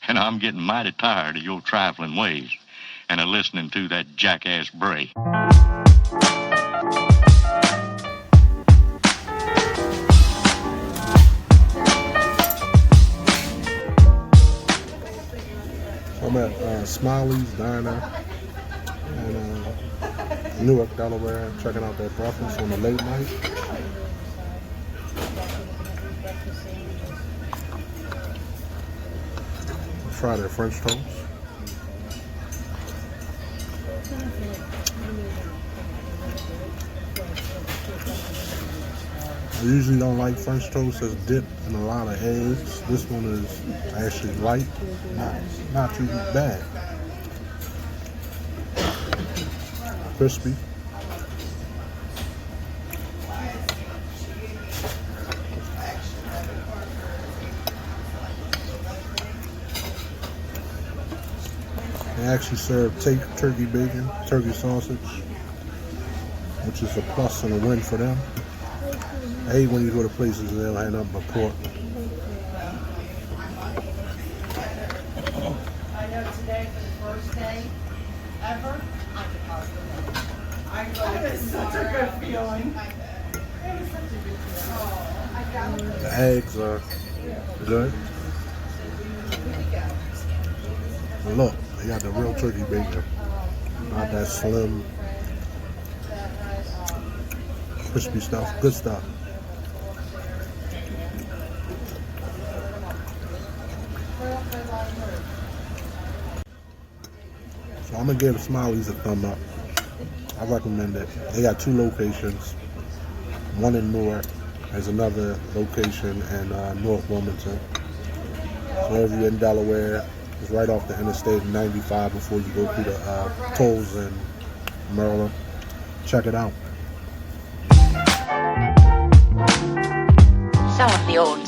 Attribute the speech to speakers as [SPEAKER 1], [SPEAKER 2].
[SPEAKER 1] and I'm getting mighty tired of your trifling ways and of listening to that jackass bray.
[SPEAKER 2] I'm at Smileys Dinner in Newark, Delaware, checking out their breakfast on the late night. Try their French toast. I usually don't like French toast that's dipped in a lot of eggs. This one is actually light, not too bad. Crispy. They actually serve turkey bacon, turkey sausage, which is a plus and a win for them. I hate when you go to places and they don't have nothing but pork.
[SPEAKER 3] I know today for the first day ever, it is such a good feeling.
[SPEAKER 2] The eggs are good. And look, they got the real turkey bacon. Not that slim, crispy stuff. Good stuff. So I'm gonna give Smileys a thumb up. I recommend it. They got 2 locations. One in Newark. There's another location in North Wilmington. So if you're in Delaware, it's right off the Interstate 95 before you go through the tolls in Maryland. Check it out.
[SPEAKER 4] Some of the old